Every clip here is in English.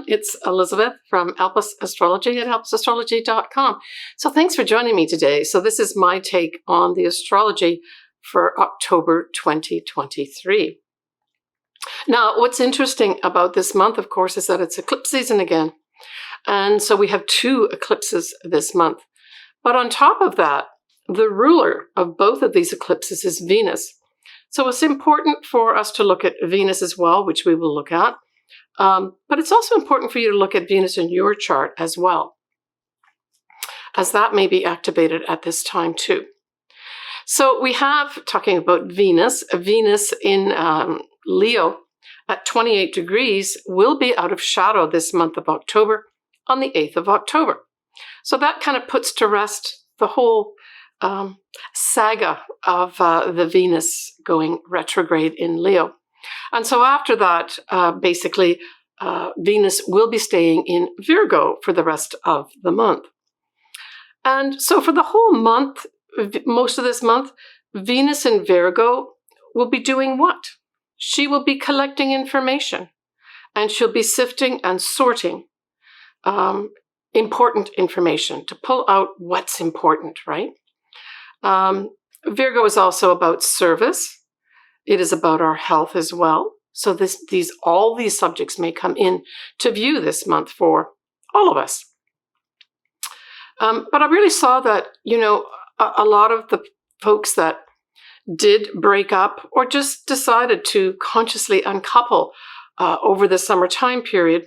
It's Elizabeth from Elpis Astrology at elpisastrology.com. So thanks for joining me today. So this is my take on the astrology for October 2023. Now, what's interesting about this month, of course, is that it's eclipse season again. And so we have 2 eclipses this month. But on top of that, the ruler of both of these eclipses is Venus. So it's important for us to look at Venus as well, which we will look at. But it's also important for you to look at Venus in your chart as well, as that may be activated at this time too. So we have, talking about Venus in Leo at 28 degrees will be out of shadow this month of October on the 8th of October. So that kind of puts to rest the whole saga of the Venus going retrograde in Leo. And so after that, basically, Venus will be staying in Virgo for the rest of the month. And so for the whole month, most of this month, Venus in Virgo will be doing what? She will be collecting information, and she'll be sifting and sorting important information to pull out what's important, right? Virgo is also about service. It is about our health as well. So all these subjects may come in to view this month for all of us. But I really saw that, a lot of the folks that did break up or just decided to consciously uncouple over the summer time period,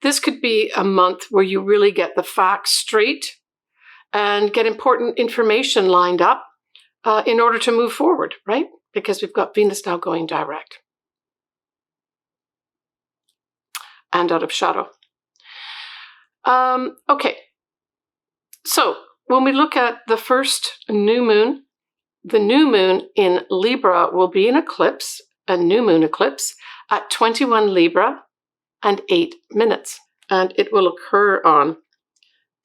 this could be a month where you really get the facts straight and get important information lined up in order to move forward, right? Because we've got Venus now going direct and out of shadow. Okay, so when we look at the first new moon, the new moon in Libra will be an eclipse, a new moon eclipse, at 21 Libra and 8 minutes. And it will occur on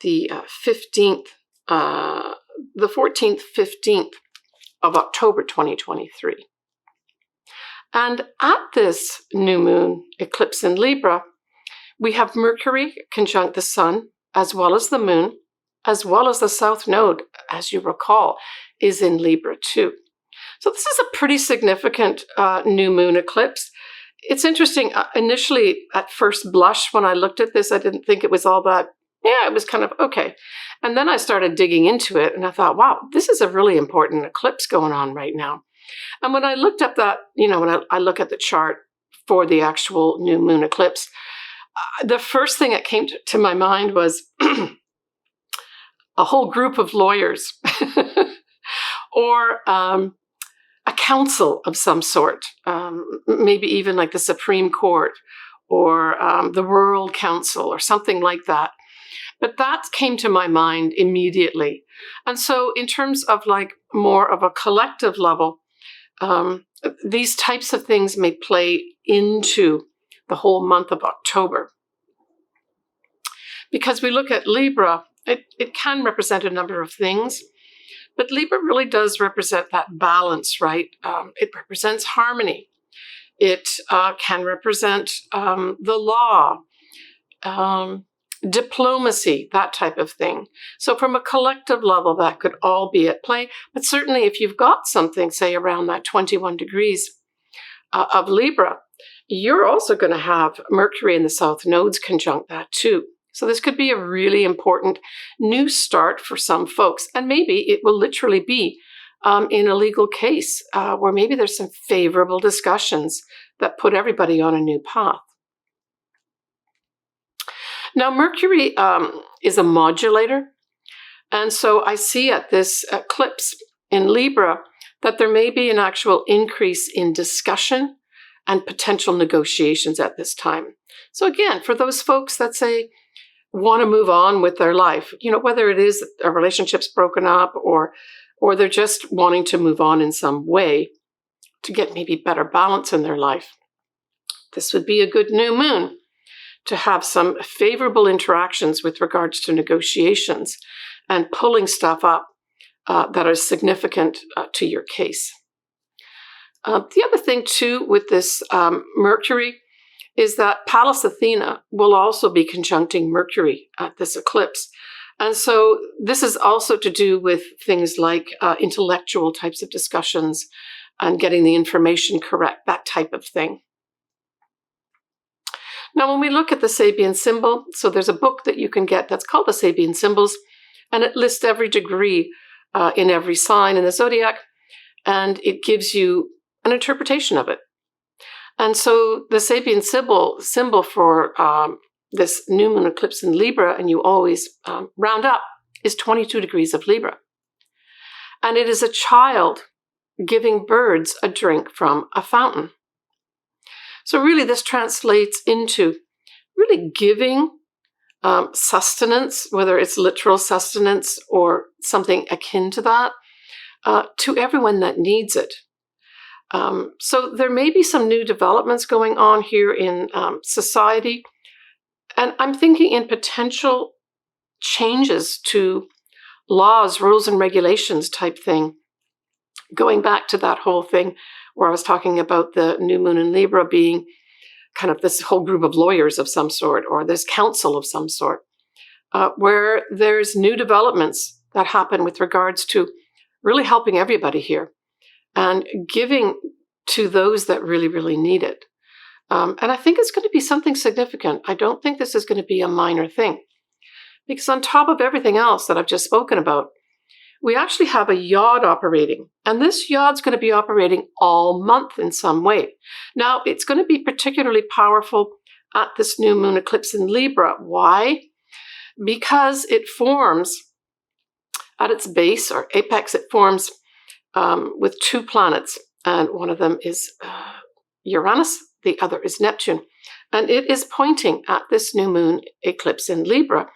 the 14th, 15th of October 2023. And at this new moon eclipse in Libra, we have Mercury conjunct the Sun, as well as the Moon, as well as the South Node, as you recall, is in Libra too. So this is a pretty significant new moon eclipse. It's interesting, initially at first blush when I looked at this, I didn't think it was all that, it was kind of okay. And then I started digging into it and I thought, wow, this is a really important eclipse going on right now. And when I looked up that, when I look at the chart for the actual new moon eclipse, the first thing that came to my mind was a whole group of lawyers or a council of some sort, maybe even like the Supreme Court or the World Council or something like that. But that came to my mind immediately. And so in terms of like more of a collective level, these types of things may play into the whole month of October. Because we look at Libra, it can represent a number of things, but Libra really does represent that balance, right? It represents harmony. It can represent the law, diplomacy, that type of thing. So from a collective level, that could all be at play. But certainly if you've got something, say around that 21 degrees of Libra, you're also going to have Mercury in the South Nodes conjunct that too. So this could be a really important new start for some folks. And maybe it will literally be in a legal case where maybe there's some favorable discussions that put everybody on a new path. Now, Mercury is a modulator. And so I see at this eclipse in Libra that there may be an actual increase in discussion and potential negotiations at this time. So again, for those folks that say, want to move on with their life, whether it is a relationship's broken up or they're just wanting to move on in some way to get maybe better balance in their life, this would be a good new moon to have some favorable interactions with regards to negotiations and pulling stuff up that is significant to your case. The other thing too with this Mercury is that Pallas Athena will also be conjuncting Mercury at this eclipse. And so this is also to do with things like intellectual types of discussions and getting the information correct, that type of thing. Now, when we look at the Sabian symbol, so there's a book that you can get that's called the Sabian Symbols, and it lists every degree in every sign in the zodiac, and it gives you an interpretation of it. And so the Sabian symbol for this new moon eclipse in Libra, and you always round up, is 22 degrees of Libra. And it is a child giving birds a drink from a fountain. So really this translates into really giving sustenance, whether it's literal sustenance or something akin to that, to everyone that needs it. So there may be some new developments going on here in society. And I'm thinking in potential changes to laws, rules, and regulations type thing, going back to that whole thing where I was talking about the new moon in Libra being kind of this whole group of lawyers of some sort, or this council of some sort, where there's new developments that happen with regards to really helping everybody here and giving to those that really, really need it. And I think it's going to be something significant. I don't think this is going to be a minor thing. Because on top of everything else that I've just spoken about, we actually have a yod operating. And this yod's going to be operating all month in some way. Now, it's going to be particularly powerful at this new moon eclipse in Libra. Why? Because it forms at its base or apex, it forms with two planets. And one of them is Uranus, the other is Neptune. And it is pointing at this new moon eclipse in Libra.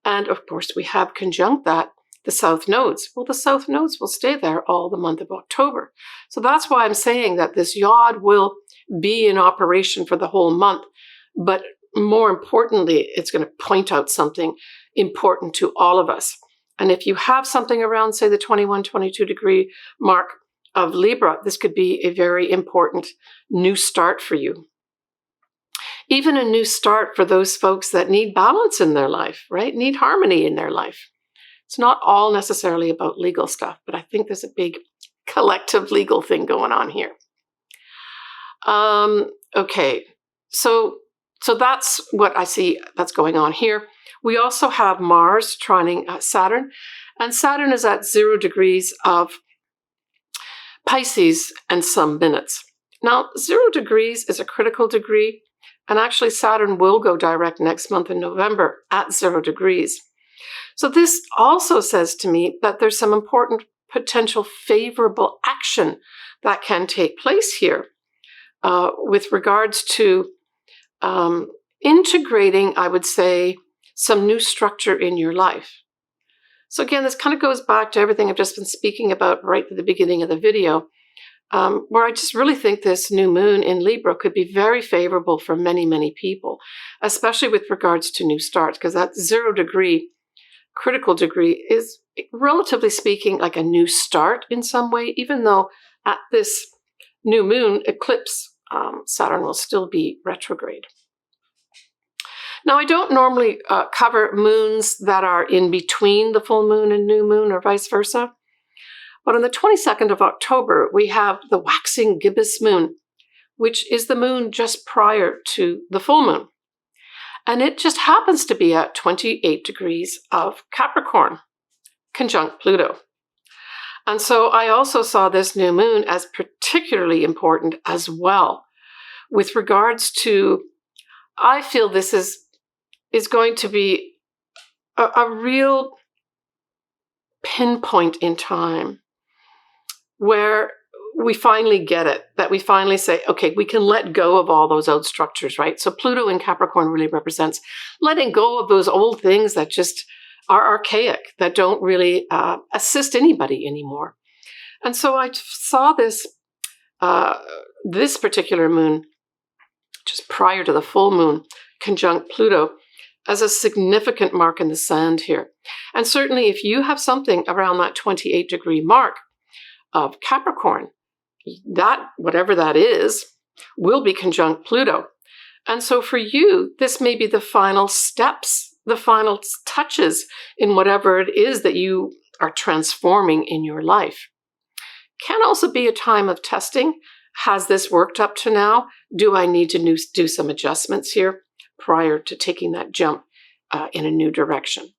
And of course, we have conjunct that, the south nodes. Well, the south nodes will stay there all the month of October. So that's why I'm saying that this yod will be in operation for the whole month. But more importantly, it's going to point out something important to all of us. And if you have something around, say, the 21, 22 degree mark of Libra, this could be a very important new start for you. Even a new start for those folks that need balance in their life, right? Need harmony in their life. It's not all necessarily about legal stuff, but I think there's a big collective legal thing going on here. Okay, so that's what I see that's going on here. We also have Mars trining Saturn, and Saturn is at 0 degrees of Pisces and some minutes. Now, 0 degrees is a critical degree, and actually Saturn will go direct next month in November at 0 degrees. So this also says to me that there's some important potential favorable action that can take place here with regards to integrating, I would say, some new structure in your life. So again, this kind of goes back to everything I've just been speaking about right at the beginning of the video, where I just really think this new moon in Libra could be very favorable for many, many people, especially with regards to new starts, because that 0 degree critical degree is, relatively speaking, like a new start in some way, even though at this new moon eclipse, Saturn will still be retrograde. Now, I don't normally cover moons that are in between the full moon and new moon or vice versa. But on the 22nd of October, we have the waxing gibbous moon, which is the moon just prior to the full moon. And it just happens to be at 28 degrees of Capricorn, conjunct Pluto. And so I also saw this new moon as particularly important as well with regards to, I feel this is going to be a real pinpoint in time where we finally get it, that we finally say, okay, we can let go of all those old structures, right? So Pluto in Capricorn really represents letting go of those old things that just are archaic, that don't really assist anybody anymore. And so I saw this, this particular moon, just prior to the full moon, conjunct Pluto, as a significant mark in the sand here. And certainly if you have something around that 28 degree mark of Capricorn, that, whatever that is, will be conjunct Pluto. And so for you, this may be the final steps, the final touches in whatever it is that you are transforming in your life. Can also be a time of testing. Has this worked up to now? Do I need to do some adjustments here prior to taking that jump in a new direction?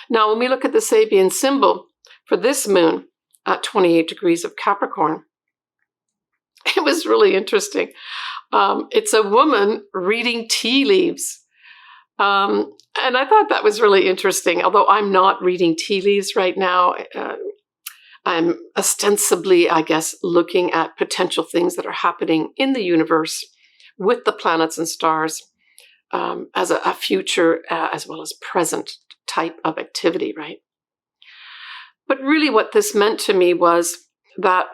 Now, when we look at the Sabian symbol for this moon at 28 degrees of Capricorn, it was really interesting. It's a woman reading tea leaves. And I thought that was really interesting, although I'm not reading tea leaves right now. I'm ostensibly, I guess, looking at potential things that are happening in the universe with the planets and stars as a future as well as present type of activity, right? But really what this meant to me was that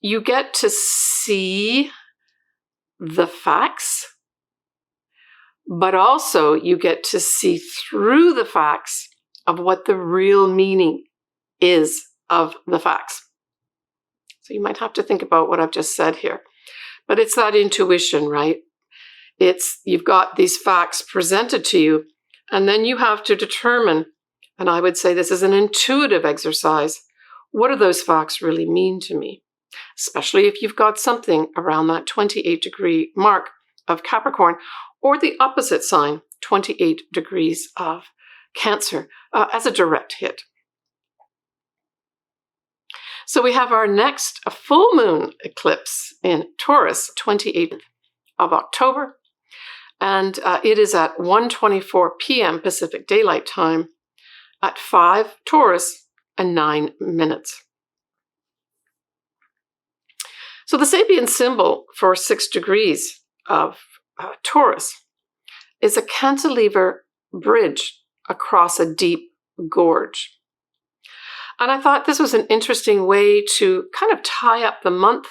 you get to see the facts, but also you get to see through the facts of what the real meaning is of the facts. So you might have to think about what I've just said here. But it's that intuition, right? You've got these facts presented to you, and then you have to determine, and I would say this is an intuitive exercise, what do those facts really mean to me? Especially if you've got something around that 28 degree mark of Capricorn, or the opposite sign, 28 degrees of Cancer, as a direct hit. So we have our next full moon eclipse in Taurus, 28th of October, and it is at 1:24 p.m. Pacific Daylight Time at 5 Taurus and 9 minutes. So the Sabian symbol for 6 degrees of Taurus is a cantilever bridge across a deep gorge. And I thought this was an interesting way to kind of tie up the month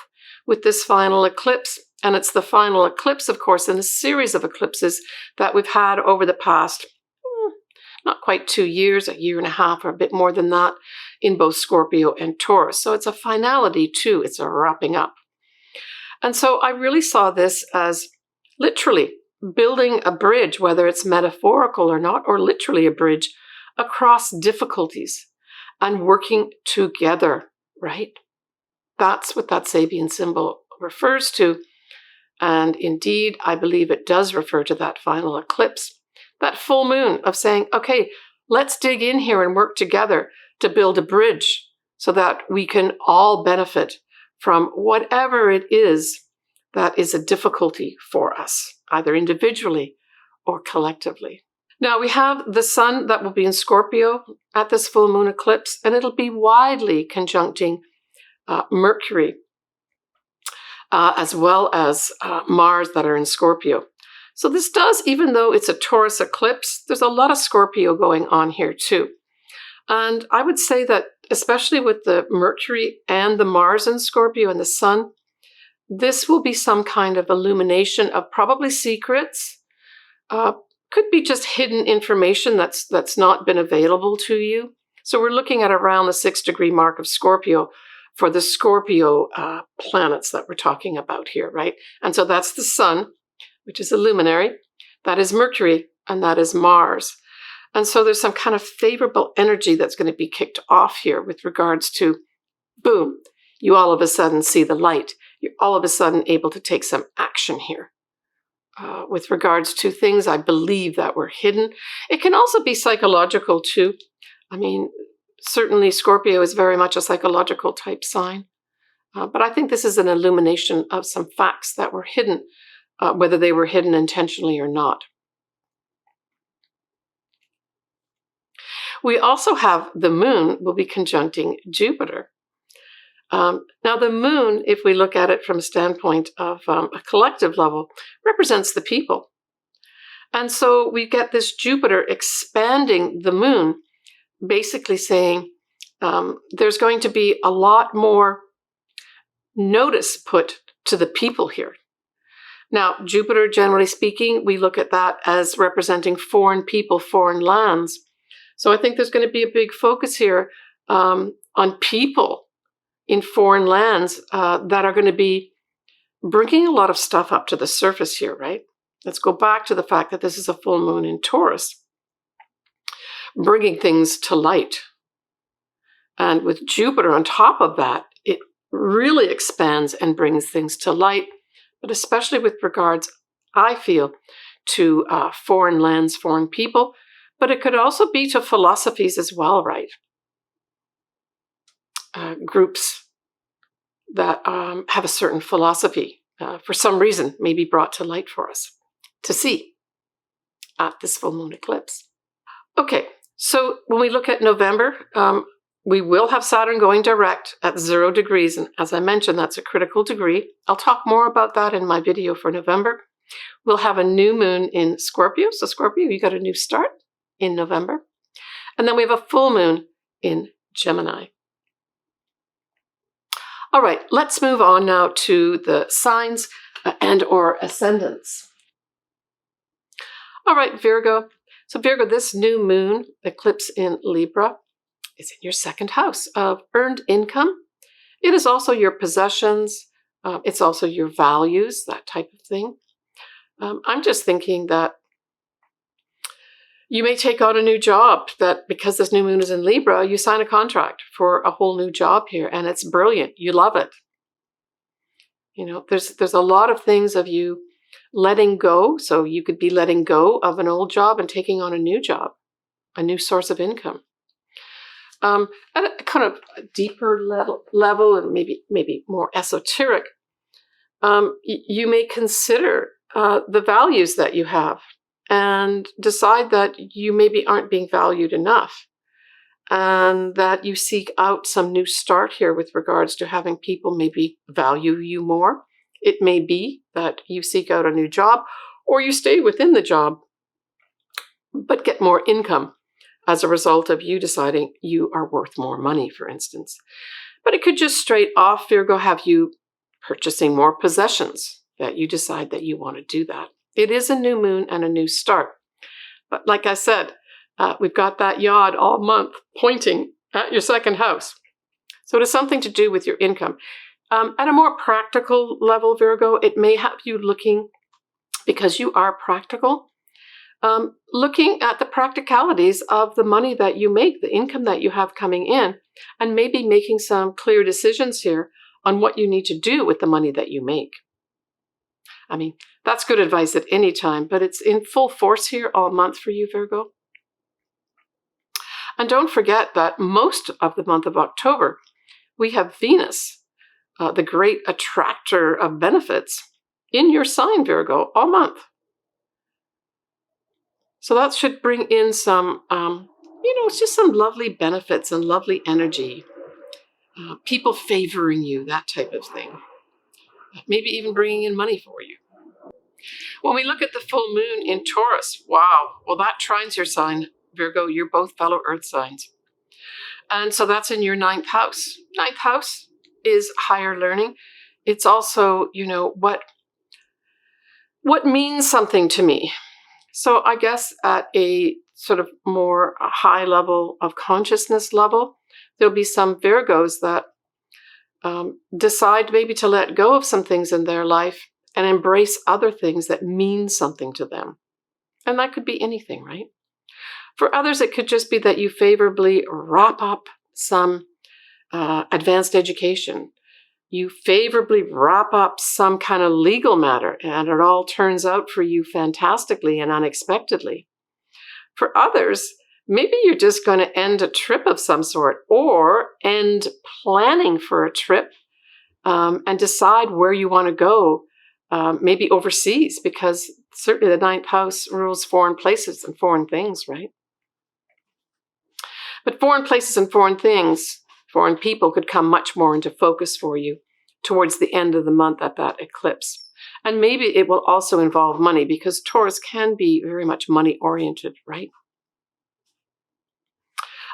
with this final eclipse. And it's the final eclipse, of course, in a series of eclipses that we've had over the past, not quite 2 years, a year and a half, or a bit more than that, in both Scorpio and Taurus. So it's a finality too, it's a wrapping up. And so I really saw this as literally building a bridge, whether it's metaphorical or not, or literally a bridge across difficulties and working together, right? That's what that Sabian symbol refers to. And indeed, I believe it does refer to that final eclipse, that full moon of saying, okay, let's dig in here and work together to build a bridge so that we can all benefit from whatever it is that is a difficulty for us, either individually or collectively. Now we have the sun that will be in Scorpio at this full moon eclipse, and it'll be widely conjuncting Mercury, as well as Mars that are in Scorpio. So this does, even though it's a Taurus eclipse, there's a lot of Scorpio going on here too. And I would say that especially with the Mercury and the Mars in Scorpio and the sun, this will be some kind of illumination of probably secrets. Could be just hidden information that's not been available to you. So we're looking at around the 6 degree mark of Scorpio for the Scorpio planets that we're talking about here, right? And so that's the sun, which is a luminary, that is Mercury, and that is Mars. And so there's some kind of favorable energy that's going to be kicked off here with regards to, boom, you all of a sudden see the light. You're all of a sudden able to take some action here. With regards to things I believe that were hidden. It can also be psychological too. I mean, certainly Scorpio is very much a psychological type sign. But I think this is an illumination of some facts that were hidden, whether they were hidden intentionally or not. We also have the moon will be conjuncting Jupiter. Now the moon, if we look at it from a standpoint of a collective level, represents the people. And so we get this Jupiter expanding the moon, basically saying there's going to be a lot more notice put to the people here. Now, Jupiter, generally speaking, we look at that as representing foreign people, foreign lands. So I think there's going to be a big focus here on people in foreign lands that are going to be bringing a lot of stuff up to the surface here, right? Let's go back to the fact that this is a full moon in Taurus, bringing things to light. And with Jupiter on top of that, it really expands and brings things to light, but especially with regards, I feel, to foreign lands, foreign people, but it could also be to philosophies as well, right? Groups that have a certain philosophy, for some reason, may be brought to light for us to see at this full moon eclipse. Okay, so when we look at November, we will have Saturn going direct at 0 degrees. And as I mentioned, that's a critical degree. I'll talk more about that in my video for November. We'll have a new moon in Scorpio. So Scorpio, you got a new start in November. And then we have a full moon in Gemini. All right, let's move on now to the signs and or ascendants. All right, Virgo. So Virgo, this new moon eclipse in Libra is in your second house of earned income. It is also your possessions. It's also your values, that type of thing. I'm just thinking that you may take on a new job, that because this new moon is in Libra, you sign a contract for a whole new job here, and it's brilliant. You love it. You know, there's a lot of things of you letting go. So you could be letting go of an old job and taking on a new job, a new source of income. At a kind of deeper level and maybe more esoteric, you may consider the values that you have and decide that you maybe aren't being valued enough, and that you seek out some new start here with regards to having people maybe value you more. It may be that you seek out a new job, or you stay within the job but get more income as a result of you deciding you are worth more money, for instance. But it could just straight off, Virgo, have you purchasing more possessions, that you decide that you want to do that. It is a new moon and a new start. But like I said, we've got that yod all month pointing at your second house. So it has something to do with your income. At a more practical level, Virgo, it may have you looking, because you are practical, looking at the practicalities of the money that you make, the income that you have coming in, and maybe making some clear decisions here on what you need to do with the money that you make. I mean, that's good advice at any time, but it's in full force here all month for you, Virgo. And don't forget that most of the month of October, we have Venus, the great attractor of benefits, in your sign, Virgo, all month. So that should bring in some, it's just some lovely benefits and lovely energy. People favoring you, that type of thing. Maybe even bringing in money for you. When we look at the full moon in Taurus, wow, well, that trines your sign, Virgo. You're both fellow earth signs. And so that's in your 9th house. 9th house is higher learning. It's also, what means something to me. So I guess at a sort of more high level of consciousness level, there'll be some Virgos that decide maybe to let go of some things in their life and embrace other things that mean something to them. And that could be anything, right? For others, it could just be that you favorably wrap up some advanced education. You favorably wrap up some kind of legal matter, and it all turns out for you fantastically and unexpectedly. For others, maybe you're just going to end a trip of some sort, or end planning for a trip and decide where you want to go, maybe overseas, because certainly the 9th house rules foreign places and foreign things, right? But foreign places and foreign things, foreign people could come much more into focus for you towards the end of the month at that eclipse. And maybe it will also involve money, because Taurus can be very much money-oriented, right?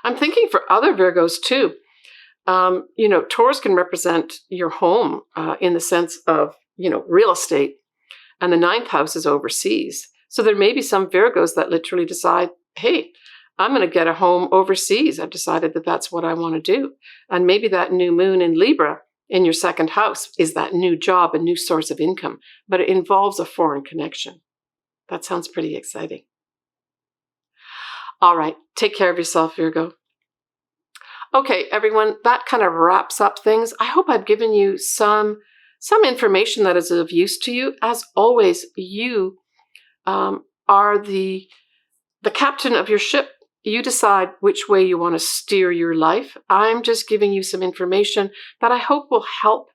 I'm thinking for other Virgos too. Taurus can represent your home in the sense of, real estate, and the 9th house is overseas. So there may be some Virgos that literally decide, hey, I'm going to get a home overseas. I've decided that that's what I want to do. And maybe that new moon in Libra in your second house is that new job, a new source of income, but it involves a foreign connection. That sounds pretty exciting. All right, take care of yourself, Virgo. Okay, everyone, that kind of wraps up things. I hope I've given you some information that is of use to you. As always, you are the captain of your ship. You decide which way you want to steer your life. I'm just giving you some information that I hope will help,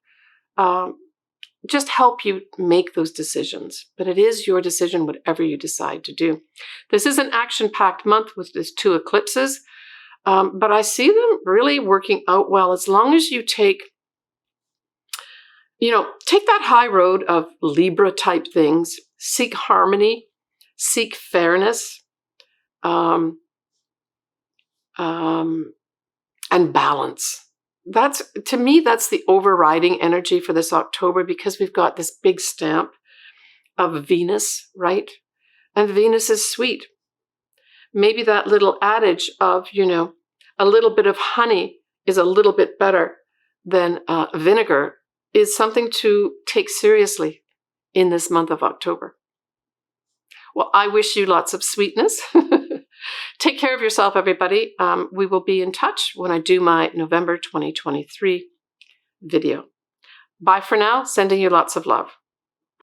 just help you make those decisions. But it is your decision, whatever you decide to do. This is an action-packed month with these 2 eclipses, but I see them really working out well as long as you take that high road of Libra type things, seek harmony, seek fairness, and balance. To me, that's the overriding energy for this October, because we've got this big stamp of Venus, right? And Venus is sweet. Maybe that little adage of, a little bit of honey is a little bit better than vinegar is something to take seriously in this month of October. Well, I wish you lots of sweetness. Take care of yourself, everybody. We will be in touch when I do my November 2023 video. Bye for now. Sending you lots of love.